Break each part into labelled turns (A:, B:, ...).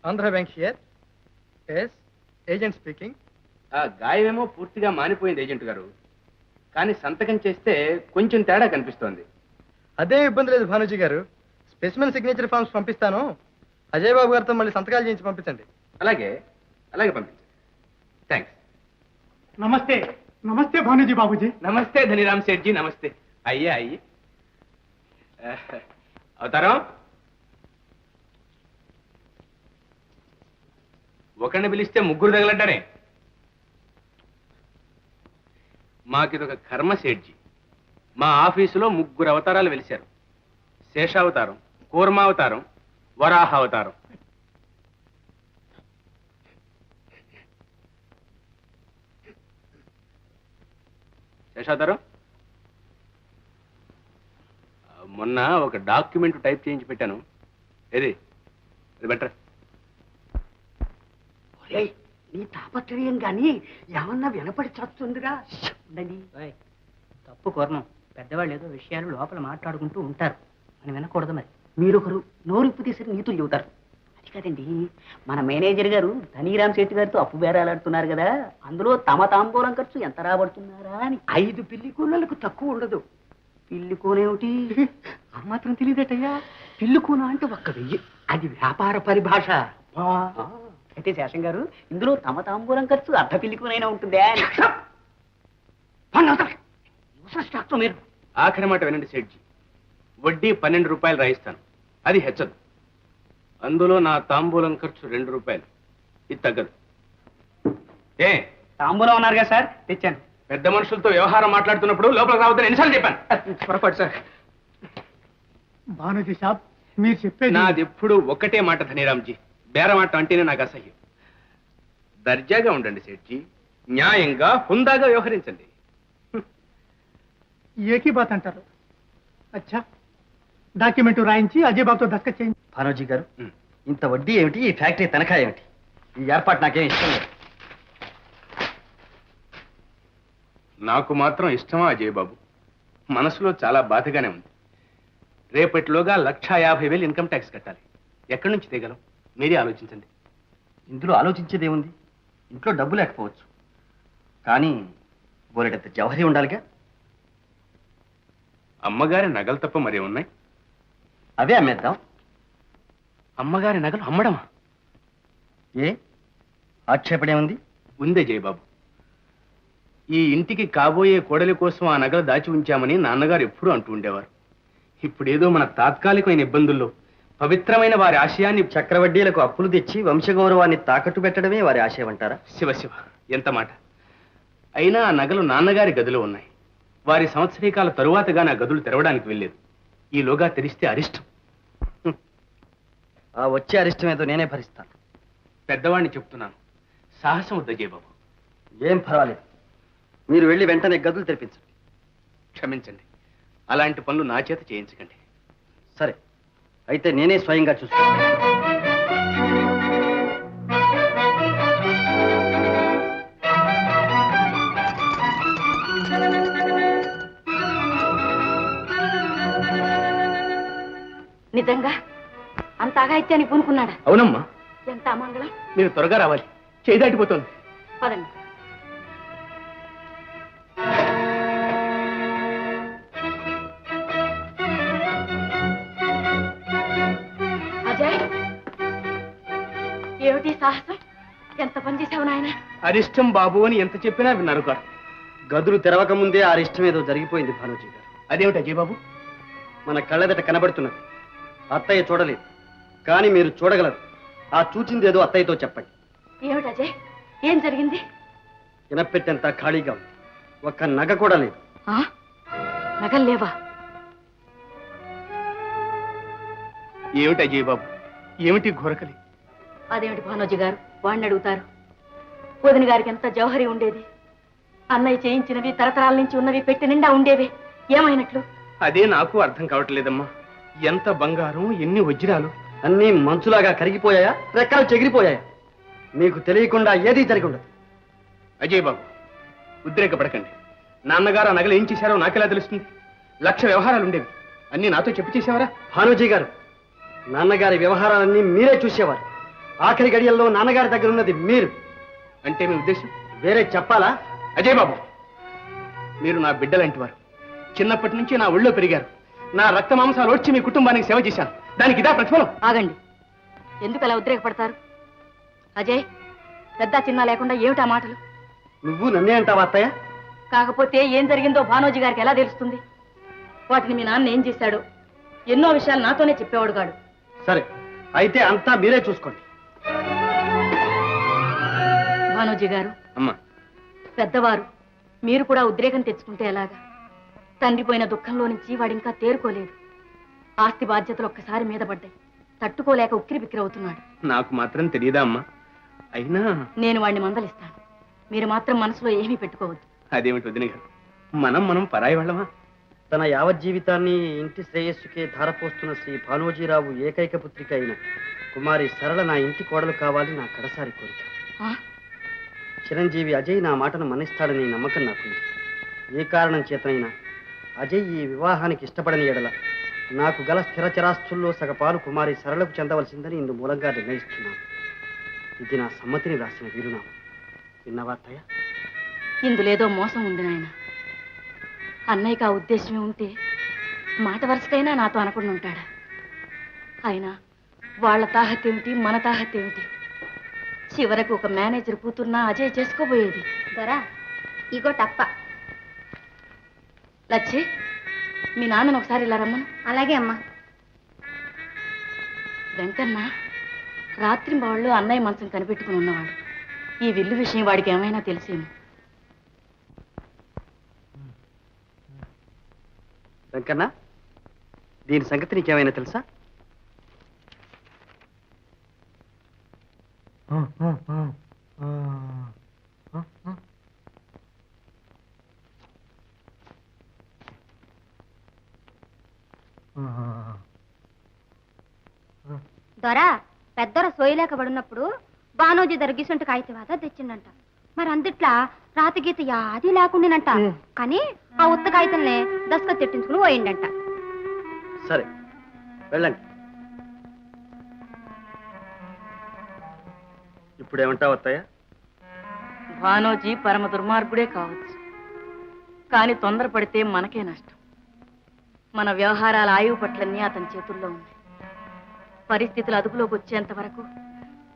A: Andhra Bank here. Yes, agent speaking.
B: ఆ గాయమేమో పూర్తిగా మానిపోయింది ఏజెంట్ గారు, కానీ సంతకం చేస్తే కొంచెం తేడా కనిపిస్తోంది.
A: అదే ఇబ్బంది లేదు భానుజీ గారు. స్పెసిమెన్ సిగ్నేచర్ ఫార్మ్స్ పంపిస్తాను. అజయ్ బాబు గారితో మళ్ళీ సంతకాలు చేయించి పంపించండి.
B: అలాగే అలాగే పంపించండి. థ్యాంక్స్.
C: నమస్తే. నమస్తే భానుజీ బాబుజీ.
B: నమస్తే ధనిరామ్ సేఠ్ జీ. నమస్తే. అయ్యే అయ్యి అవతారం. ఒకరిని పిలిస్తే ముగ్గురు తగలంటారే. మాకిదొక కర్మ సేఠ్జీ. మా ఆఫీసులో ముగ్గురు అవతారాలు వెలిశారు. శేషావతారం, కూర్మావతారం, వరాహావతారం. శేషావతారం, మొన్న ఒక డాక్యుమెంట్ టైప్ చేయించి పెట్టాను. ఏది అది బెటర్.
D: నీ తాపత్రయం గాని ఏమన్నా వినపడి చస్తుందిరా.
E: తప్పు కోరను. పెద్దవాళ్ళు ఏదో విషయాలు లోపల మాట్లాడుకుంటూ ఉంటారు, అని వినకూడదు. మరి
D: మీరొకరు నోరిప్పు తీసి నీతులు చెబుతారు. అది కాదండి, మన మేనేజర్ గారు ధనీరామ్ సేఠ్ గారితో అప్పు బేరాలాడుతున్నారు కదా, అందులో తమ తాంబూలం ఖర్చు ఎంత రాబడుతున్నారా అని. 5 పిల్లి కూనలకు తక్కువ ఉండదు. పిల్లి కూనేమిటి ఆ మాత్రం తెలియదటయ్యా. పిల్లి కూన అంటే 1,000. అది వ్యాపార పరిభాష. అయితే శేషం గారు, ఇందులో తమ తాంబూలం ఖర్చు అర్ధ పిల్లి కూనైనా ఉంటుందే అని. మీరు
B: ఆఖరి మాట వినండి సేఠ్జీ. వడ్డీ 12 రూపాయలు రాయిస్తాను, అది హెచ్చదు. అందులో నా తాంబూలం ఖర్చు 2 రూపాయలు, ఇది తగ్గదు. ఏ
D: తాంబూలం ఉన్నారు కదా సార్, తెచ్చాను.
B: పెద్ద మనుషులతో వ్యవహారం మాట్లాడుతున్నప్పుడు లోపలికి రావద్దని ఎన్నిసార్లు చెప్పాను.
D: పొరపాటు సార్.
C: భానుజీ సాబ్, మీరు చెప్పేది
B: నాది ఎప్పుడు ఒకటే మాట ధనీరామ్జీ. బేరమాట అంటేనే నాకు అసహ్యం. దర్జాగా ఉండండి సేఠ్జీ, న్యాయంగా హుందాగా వ్యవహరించండి.
C: ఏకీ బాత్ అంటారు. అచ్చా, డాక్యుమెంట్ రాయించి అజయ్ బాబుతో దస్కత్ చేయించి.
D: భానోజీ గారు, ఇంత వడ్డీ ఏమిటి, ఈ ఫ్యాక్టరీ తనఖా ఏమిటి? ఈ ఏర్పాటు నాకేం ఇష్టం లేదు.
B: నాకు మాత్రం ఇష్టమా అజయ్ బాబు? మనసులో చాలా బాధగానే ఉంది. రేపటిలోగా 1,50,000 ఇన్కమ్ ట్యాక్స్ కట్టాలి. ఎక్కడి నుంచి తీయగలం? మీరే ఆలోచించండి.
D: ఇందులో ఆలోచించేదేముంది? ఇంట్లో డబ్బు లేకపోవచ్చు, కానీ బోలెడంత జవహరి ఉండాలిగా.
B: అమ్మగారి నగలు తప్ప మరే ఉన్నాయి?
D: అవే అమ్మేద్దాం.
B: అమ్మగారి నగలు అమ్మడమా?
D: ఏ ఆక్షేపణేముంది?
B: ఉందే జయబాబు. ఈ ఇంటికి కాబోయే కోడలి కోసం ఆ నగలు దాచి ఉంచామని నాన్నగారు ఎప్పుడూ అంటూ ఉండేవారు. ఇప్పుడేదో మన తాత్కాలికమైన ఇబ్బందుల్లో పవిత్రమైన వారి ఆశయాన్ని
D: చక్రవడ్డీలకు అప్పులు తెచ్చి వంశగౌరవాన్ని తాకట్టు పెట్టడమే వారి ఆశయం అంటారా?
B: శివశివ, ఎంత మాట! అయినా ఆ నగలు నాన్నగారి గదిలో ఉన్నాయి. వారి సంవత్సరీకాల తరువాతగా నా గదులు తెరవడానికి వెళ్ళలేదు. ఈలోగా తెరిస్తే అరిష్టం.
D: ఆ వచ్చే అరిష్టం ఏదో నేనే భరిస్తాను.
B: పెద్దవాడిని చెప్తున్నాను, సాహసం వద్ద జయబాబు.
D: ఏం పర్వాలేదు, మీరు వెళ్ళి వెంటనే గదులు తెరిపించండి.
B: క్షమించండి, అలాంటి పనులు నా చేత చేయించకండి.
D: సరే, అయితే నేనే స్వయంగా చూస్తాను.
F: నిజంగా అంత అగాయిత్యాన్ని పూనుకున్నాడా?
B: అవునమ్మా.
F: ఎంత అమంగళం.
B: మీరు త్వరగా రావాలి, చేయి దాటిపోతుంది.
F: పదండి. అజయ్, ఏమిటి సాహసం? ఎంత పని చేశావు నాయన?
B: అరిష్టం బాబు అని ఎంత చెప్పినా విన్నారు కాదు.
D: గదులు తెరవక ముందే ఆ ఇష్టం ఏదో జరిగిపోయింది భానుజీ గారు.
B: అదేమిటి అజయ్ బాబు?
D: మన కళ్ళెదట కనబడుతున్నది. అత్తయ్య చూడలేదు, కానీ మీరు చూడగలరు. ఆ చూచిందేదో అత్తయ్యతో చెప్పండి.
F: ఏమిటి అజయ్, ఏం జరిగింది?
D: వినపెట్టేంత ఖాళీగా ఉంది, ఒక్క నగ కూడా లేదు.
F: నగలు లేవా?
B: ఏమిటి అజయ్ బాబు, ఏమిటి ఘోరకలి?
F: అదేమిటి భానోజీ గారు, వాడిని అడుగుతారు? వదిన గారికి ఎంత జవహరి ఉండేది. అన్నయ్య చేయించినవి తరతరాల నుంచి ఉన్నవి పెట్టి నిండా ఉండేవి. ఏమైనట్లు?
B: అదే నాకు అర్థం కావట్లేదమ్మా. ఎంత బంగారం, ఎన్ని వజ్రాలు!
D: అన్నీ మంచులాగా కరిగిపోయాయా, రెక్కలు చెగిరిపోయాయా? మీకు తెలియకుండా ఏదీ జరిగి ఉండదు.
B: అజయ్ బాబు, ఉద్రేకపడకండి. నాన్నగారు ఆ నగలు ఏం చేశారో నాకెలా తెలుస్తుంది? 1,00,000 వ్యవహారాలు ఉండేవి, అన్నీ నాతో చెప్పి చేసేవారా?
D: భానుజీ గారు, నాన్నగారి వ్యవహారాలన్నీ మీరే చూసేవారు.
A: ఆఖరి గడియల్లో నాన్నగారి దగ్గర ఉన్నది మీరు.
B: అంటే మీ ఉద్దేశం?
A: వేరే చెప్పాలా?
B: అజయ్ బాబు, మీరు నా బిడ్డలాంటి వారు. చిన్నప్పటి నుంచి నా ఒళ్ళో పెరిగారు. నా రక్త మాంసాలు వచ్చి మీ కుటుంబానికి సేవ చేశాను. దానికి ఇదా ప్రతిఫలం?
F: ఆగండి, ఎందుకు అలా ఉద్రేకపడతారు? అజయ్, పెద్ద చిన్న లేకుండా ఏమిటా మాటలు?
A: నువ్వు నన్నే అంటావా అత్తయ్య?
F: కాకపోతే ఏం జరిగిందో భానోజీ గారికి ఎలా తెలుస్తుంది? వాటిని మీ నాన్న ఏం చేశాడు? ఎన్నో విషయాలు నాతోనే చెప్పేవాడు గాడు.
A: సరే, అయితే అంతా మీరే చూసుకోండి.
F: భానోజీ గారు,
B: అమ్మా,
F: పెద్దవారు, మీరు కూడా ఉద్రేకం తెచ్చుకుంటే ఎలాగా? తండ్రి పోయిన దుఃఖంలో నుంచి వాడింకా తేరుకోలేదు. ఆస్తి బాధ్యతలు ఒక్కసారి మీద పడ్డాయి. తట్టుకోలేక ఉక్కిరి బిక్కిరి అవుతున్నాడు.
B: నాకు మాత్రం తెలియదా అమ్మా? అయినా
F: నేను వాడిని మందలిస్తాను. మీరు మాత్రం మనసులో ఏమీ పెట్టుకోవద్దు.
B: అదేమిటి వదిన గారు, మనం పరాయి వాళ్ళమా?
A: తన యావజ్జీవితాన్ని ఇంటి శ్రేయస్సుకే ధారపోస్తున్న శ్రీ భానోజీరావు ఏకైక పుత్రిక అయిన కుమారి సరళ నా ఇంటి కోడలు కావాలి నా కడసారి కోరిక.
F: ఆ?
A: చిరంజీవి అజయ్ నా మాటను మన్నిస్తాడని నమ్మకం నాకుంది. ఏ కారణం చేతనైనా అజయ్ ఈ వివాహానికి ఇష్టపడని ఎడల నాకు గల స్థిర చరాస్తుల్లో సగపాలు కుమారి సరళకు చెందవలసిందని ఇందు మూలంగా నిర్ణయిస్తున్నాను. ఇది నా సమ్మతిని రాసిన వీరునామా. విన్నవా అత్తయ్య?
F: ఇందులేదో మోసం ఉంది నాయన. అన్నయ్యకి ఆ ఉద్దేశమే ఉంటే మాట వరుసకైనా నాతో అనకుండా ఉంటాడా? అయినా వాళ్ళ తాహతేమిటి, మన తాహతేమిటి? చివరకు ఒక మేనేజర్ కూతుర్నా అజయ్ చేసుకోబోయేది.
G: దొరా ఇగో టప్ప.
F: లచ్చి, మీ నాన్నను ఒకసారి ఇలా రమ్మను.
G: అలాగే అమ్మా.
F: వెంకన్న రాత్రి వాళ్ళు అన్నయ్య మంచం కనిపెట్టుకుని ఉన్నవాడు. ఈ విల్లు విషయం వాడికి ఏమైనా తెలిసేమో.
A: వెంకన్న, దీని సంగతి నీకేమైనా తెలుసా?
G: దొరా పెద్దొర సోయలేక పడినప్పుడు బానోజీ దర్గిసుంటి కాగితవాద తెచ్చిండంట. మరి అందుట్లా రాతి గీత యాది లేకుండానంట. కానీ ఆ ఉత్త కాగితంలే దస్క తెట్టించుకుని పోయిండంట.
A: సరే, వెళ్ళండి. ఇప్పుడేమంటావు అత్తయ్య?
F: భానోజీ పరమ దుర్మార్గుడే కావచ్చు, కానీ తొందరపడితే మనకే నష్టం. మన వ్యవహారాల ఆయువు పట్లన్నీ అతని చేతుల్లో ఉన్నాయి. పరిస్థితులు అదుపులోకి వచ్చేంత వరకు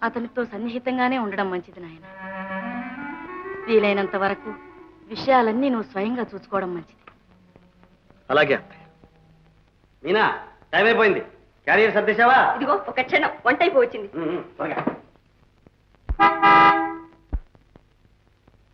F: అతనితో సన్నిహితంగానే ఉండడం మంచిది నాయన. వీలైనంత వరకు విషయాలన్నీ నువ్వు స్వయంగా చూసుకోవడం మంచిది.
A: అలాగే అత్తయ్య. మీనా, టైం అయిపోయింది. క్యారియర్ సర్దేశావా?
F: ఇదిగో ఒక క్షణం, వంట అయిపోవచ్చింది.
A: త్వరగా.